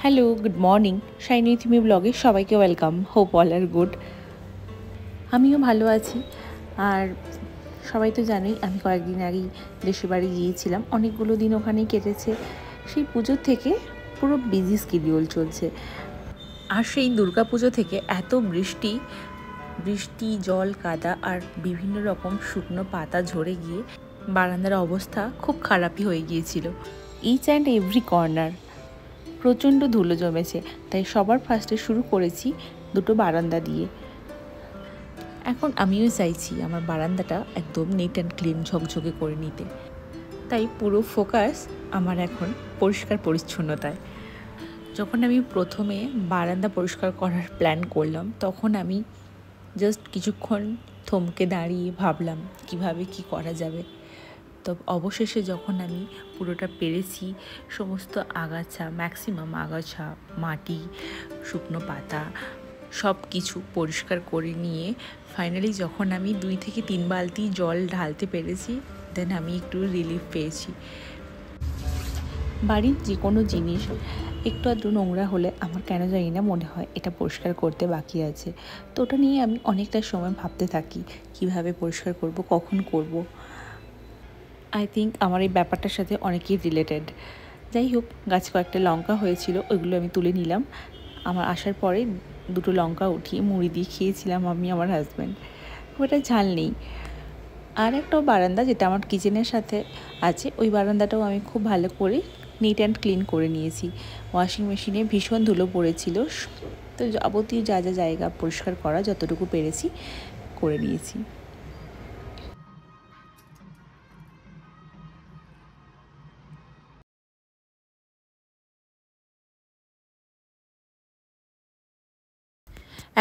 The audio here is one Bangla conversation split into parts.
Hello, good morning. শাইনি থিমি ব্লগে সবাইকে ওয়েলকাম। হোপ অল আর গুড। আমিও ভালো আছি। আর সবাই তো জানোই আমি কয়েকদিন আগেই দেশের বাড়ি গিয়েছিলাম, অনেকগুলো দিন ওখানেই কেটেছে। সেই পুজোর থেকে পুরো বিজি শিডিউল চলছে। আর সেই দুর্গা পুজো থেকে এত বৃষ্টি, জল, কাদা আর বিভিন্ন রকম শুকনো পাতা ঝরে গিয়ে বারান্দার অবস্থা খুব খারাপই হয়ে গিয়েছিল। ইচ অ্যান্ড এভরি কর্নার প্রচণ্ড ধুলো জমেছে, তাই সবার ফার্স্টে শুরু করেছি দুটো বারান্দা দিয়ে। এখন আমিও চাইছি আমার বারান্দাটা একদম নিট অ্যান্ড ক্লিন ঝকঝকে করে নিতে, তাই পুরো ফোকাস আমার এখন পরিষ্কার পরিচ্ছন্নতায়। যখন আমি প্রথমে বারান্দা পরিষ্কার করার প্ল্যান করলাম, তখন আমি জাস্ট কিছুক্ষণ থমকে দাঁড়িয়ে ভাবলাম কিভাবে কি করা যাবে। তো অবশেষে যখন আমি পুরোটা পেরেছি, সমস্ত আগাছা, ম্যাক্সিমাম আগাছা, মাটি, শুকনো পাতা সব কিছু পরিষ্কার করে নিয়ে ফাইনালি যখন আমি 2 থেকে 3 বালতি জল ঢালতে পেরেছি, দেন আমি একটু রিলিফ পেয়েছি। বাড়ির যে কোনো জিনিস একটু আধটু নোংরা হলে আমার কেন জানি না মনে হয় এটা পরিষ্কার করতে বাকি আছে। তো ওটা নিয়ে আমি অনেকটা সময় ভাবতে থাকি কিভাবে পরিষ্কার করব, কখন করব। আই থিঙ্ক আমার এই ব্যাপারটার সাথে অনেকেই রিলেটেড। যাই হোক, গাছ কয়েকটা লঙ্কা হয়েছিল, ওইগুলো আমি তুলে নিলাম। আমার আসার পরে দুটো লঙ্কা উঠিয়ে মুড়ি দিয়ে খেয়েছিলাম আমি, আমার হাজব্যান্ড। খুব একটা ঝাল নেই। আর একটাও বারান্দা যেটা আমার কিচেনের সাথে আছে, ওই বারান্দাটাও আমি খুব ভালো করে নিট অ্যান্ড ক্লিন করে নিয়েছি। ওয়াশিং মেশিনে ভীষণ ধুলো পড়েছিল, তো যাবতীয় যা যা জায়গা পরিষ্কার করা যতটুকু পেরেছি করে নিয়েছি।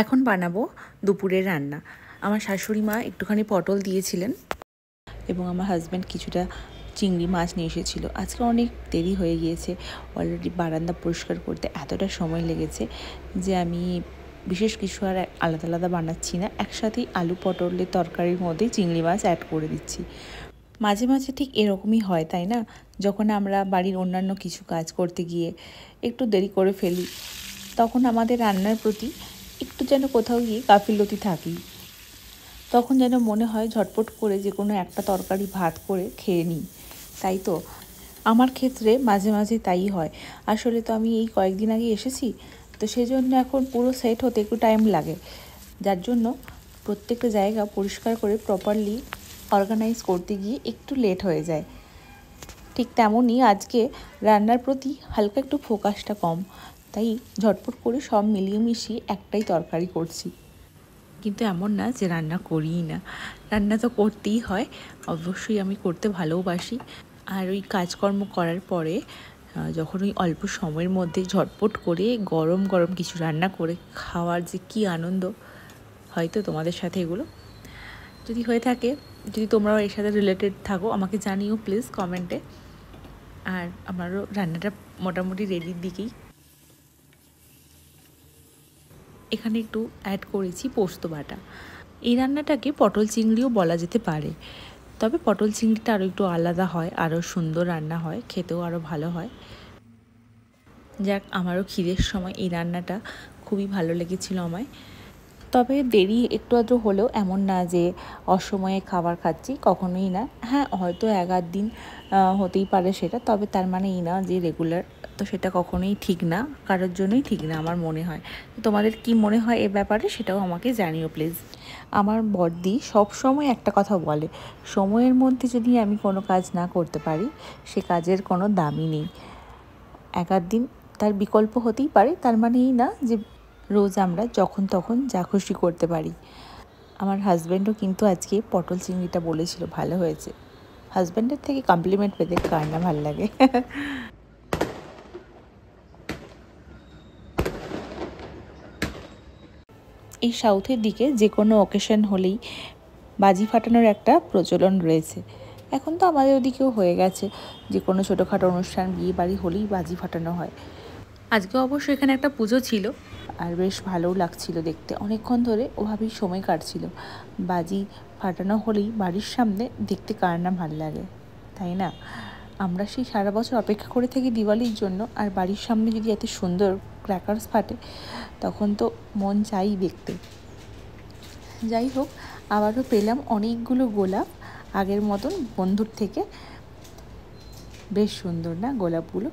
এখন বানাবো দুপুরের রান্না। আমার শাশুড়ি মা একটুখানি পটল দিয়েছিলেন এবং আমার হাজব্যান্ড কিছুটা চিংড়ি মাছ নিয়ে এসেছিলো। আজকে অনেক দেরি হয়ে গিয়েছে, অলরেডি বারান্দা পরিষ্কার করতে এতটা সময় লেগেছে যে আমি বিশেষ কিছু আর আলাদা আলাদা বানাচ্ছি না, একসাথেই আলু পটলের তরকারির মধ্যে চিংড়ি মাছ অ্যাড করে দিচ্ছি। মাঝে মাঝে ঠিক এরকমই হয়, তাই না? যখন আমরা বাড়ির অন্যান্য কিছু কাজ করতে গিয়ে একটু দেরি করে ফেলি, তখন আমাদের রান্নার প্রতি একটু যেন কোথাও গিয়ে গাফিলতি থাকি। তখন যেন মনে হয় ঝটপট করে যে কোনো একটা তরকারি ভাত করে খেয়ে নিই। তাই তো আমার ক্ষেত্রে মাঝে মাঝে তাই হয়। আসলে তো আমি এই কয়েকদিন আগে এসেছি, তো সেজন্য এখন পুরো সেট হতে একটু টাইম লাগে, যার জন্য প্রত্যেকটা জায়গা পরিষ্কার করে প্রপারলি অর্গানাইজ করতে গিয়ে একটু লেট হয়ে যায়। ঠিক তেমনই আজকে রান্নার প্রতি হালকা একটু ফোকাসটা কম, তাই ঝটপট করে সব মিলিয়ে মিশিয়ে একটাই তরকারি করছি। কিন্তু এমন না যে রান্না করিই না, রান্না তো করতেই হয়, অবশ্যই আমি করতে ভালোবাসি। আর ওই কাজকর্ম করার পরে যখন ওই অল্প সময়ের মধ্যে ঝটপট করে গরম গরম কিছু রান্না করে খাওয়ার যে কী আনন্দ, হয়তো তোমাদের সাথে এগুলো যদি হয়ে থাকে, যদি তোমরাও এর সাথে রিলেটেড থাকো আমাকে জানিও প্লিজ কমেন্টে। আর আমারও রান্নাটা মোটামুটি রেডির দিকেই। এখানে একটু অ্যাড করেছি পোস্ত বাটা। এই রান্নাটাকে পটল চিংড়িও বলা যেতে পারে, তবে পটল চিংড়িটা আরও একটু আলাদা হয়, আরও সুন্দর রান্না হয়, খেতেও আরও ভালো হয়। যাক, আমারও খিদের সময় এই রান্নাটা খুবই ভালো লেগেছিল আমায়। তবে দেরি একটু আধটু হলেও এমন না যে অসময়ে খাবার খাচ্ছি, কখনোই না। হ্যাঁ, হয়তো 1-8 দিন হতেই পারে সেটা, তবে তার মানে এই না যে রেগুলার, তো সেটা কখনোই ঠিক না, কারোর জন্যই ঠিক না আমার মনে হয়। তোমাদের কি মনে হয় এ ব্যাপারে সেটাও আমাকে জানিও প্লিজ। আমার বড়দি সবসময় একটা কথা বলে, সময়ের মধ্যে যদি আমি কোনো কাজ না করতে পারি সে কাজের কোনো দামই নেই। 1-8 দিন তার বিকল্প হতেই পারে, তার মানে এই না যে রোজ আমরা যখন তখন যা খুশি করতে পারি। আমার হাজব্যান্ডও কিন্তু আজকে পটল চিংড়িটা বলেছিল ভালো হয়েছে। হাজব্যান্ডের থেকে কমপ্লিমেন্ট পেতে কার না ভালো লাগে। এই সাউথের দিকে যে কোনো অকেশন হলেই বাজি ফাটানোর একটা প্রচলন রয়েছে। এখন তো আমাদের ওদিকেও হয়ে গেছে, যে কোনো ছোটোখাটো অনুষ্ঠান, বিয়ে বাড়ি হলেই বাজি ফাটানো হয়। আজকে অবশ্য এখানে একটা পুজো ছিল, আর বেশ ভালোও লাগছিল দেখতে। অনেকক্ষণ ধরে ওভাবেই সময় কাটছিল। বাজি ফাটানো হলেই বাড়ির সামনে দেখতে কার না ভালো লাগে, তাই না? আমরা সেই সারা বছর অপেক্ষা করে থাকি দিওয়ালির জন্য, আর বাড়ির সামনে যদি এত সুন্দর ক্র্যাকার্স ফাটে তখন তো মন চাই দেখতে। যাই হোক, আবারও পেলাম অনেকগুলো গোলাপ আগের মতন বন্ধুর থেকে। বেশ সুন্দর না গোলাপগুলো?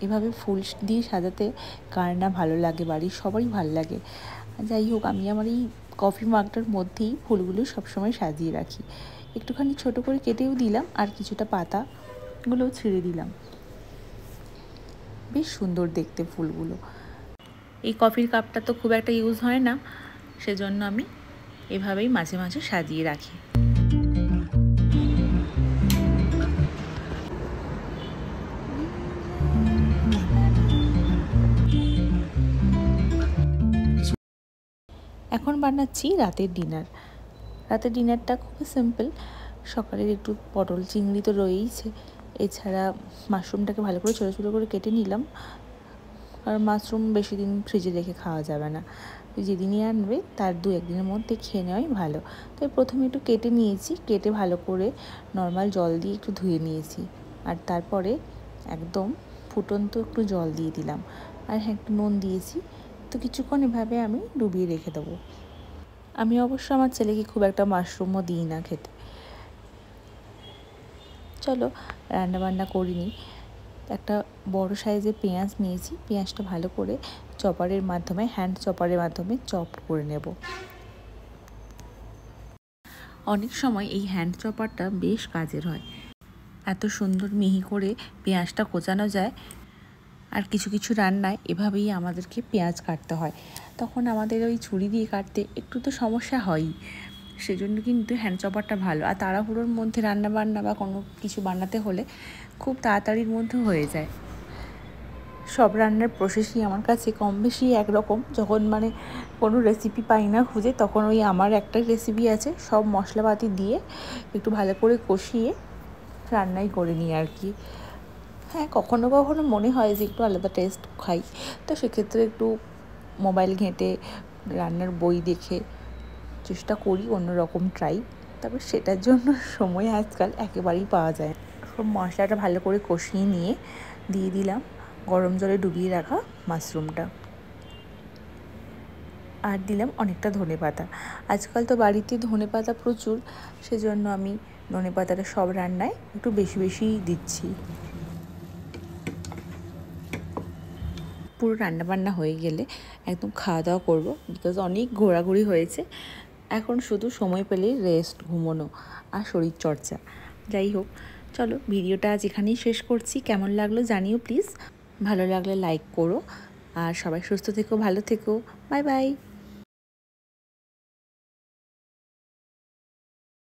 এভাবে ফুল দিয়ে সাজাতে কার না ভালো লাগে, বাড়ির সবারই ভালো লাগে। যাই হোক, আমি আমার এই কফি মাগটার মধ্যেই ফুলগুলো সবসময় সাজিয়ে রাখি। একটুখানি ছোট করে কেটেও দিলাম, আর কিছুটা পাতাগুলোও ছিঁড়ে দিলাম। বেশ সুন্দর দেখতে ফুলগুলো। এই কফির কাপটা তো খুব একটা ইউজ হয় না, সেজন্য আমি এভাবেই মাঝে মাঝে সাজিয়ে রাখি। এখন বানাচ্ছি রাতের ডিনার। রাতের ডিনারটা খুবই সিম্পল। সকালের একটু পটল চিংড়ি তো রয়েইছে, এছাড়া মাশরুমটাকে ভালো করে ছোটো ছোটো করে কেটে নিলাম, আর মাশরুম বেশি দিন ফ্রিজে রেখে খাওয়া যাবে না, যেদিনই আনবে তার 2-1 দিনের মধ্যে খেয়ে নেওয়াই ভালো। তাই প্রথমে একটু কেটে নিয়েছি, কেটে ভালো করে নর্মাল জল দিয়ে একটু ধুয়ে নিয়েছি, আর তারপরে একদম ফুটন্ত একটু জল দিয়ে দিলাম, আর হ্যাঁ একটু নুন দিয়েছি। তো কিছুক্ষণ এভাবে আমি ডুবিয়ে রেখে দেবো। আমি অবশ্য আমার ছেলেকে খুব একটা মাশরুমও দিই না খেতে। চলো রান্নাবান্না করিনি। একটা বড় সাইজের পেঁয়াজ নিয়েছি, পেঁয়াজটা ভালো করে চপারের মাধ্যমে, হ্যান্ড চপারের মাধ্যমে চপ করে নেব। অনেক সময় এই হ্যান্ড চপারটা বেশ কাজের হয়, এত সুন্দর মিহি করে পেঁয়াজটা কোচানো যায়। আর কিছু কিছু রান্নায় এভাবেই আমাদেরকে পেঁয়াজ কাটতে হয়, তখন আমাদের ওই ছুরি দিয়ে কাটতে একটু তো সমস্যা হয়ই। সেজন্য কিন্তু হ্যান্ড চপারটা ভালো, আর তাড়াহুড়োর মধ্যে রান্না বান্না বা কোনো কিছু বানাতে হলে খুব তাড়াতাড়ির মধ্যে হয়ে যায়। সব রান্নার প্রসেসই আমার কাছে কম বেশি একরকম। যখন মানে কোনো রেসিপি পাই না খুঁজে, তখন ওই আমার একটা রেসিপি আছে, সব মশলাপাতি দিয়ে একটু ভালো করে কষিয়ে রান্নাই করে নিই আর কি। হ্যাঁ, কখনো কখনো মনে হয় যে একটু আলাদা টেস্ট খাই, তো সেক্ষেত্রে একটু মোবাইল ঘেঁটে রান্নার বই দেখে চেষ্টা করি অন্যরকম ট্রাই। তবে সেটার জন্য সময় আজকাল একেবারেই পাওয়া যায়। সব মশলাটা ভালো করে কষিয়ে নিয়ে দিয়ে দিলাম গরম জলে ডুবিয়ে রাখা মাশরুমটা, আর দিলাম অনেকটা ধনেপাতা। আজকাল তো বাড়িতে ধনেপাতা প্রচুর, সেজন্য আমি ধনেপাতাটা সব রান্নায় একটু বেশি বেশিই দিচ্ছি। পুরো রান্নাবান্না হয়ে গেলে একদম খাওয়া দাওয়া করবো, বিকজ অনেক ঘোরাঘুরি হয়েছে। এখন শুধু সময় পেলে রেস্ট, ঘুমোনো আর শরীরচর্চা। যাই হোক, চলো ভিডিওটা আজ এখানেই শেষ করছি। কেমন লাগলো জানিও প্লিজ, ভালো লাগলে লাইক করো, আর সবাই সুস্থ থেকো, ভালো থেকো। Bye bye.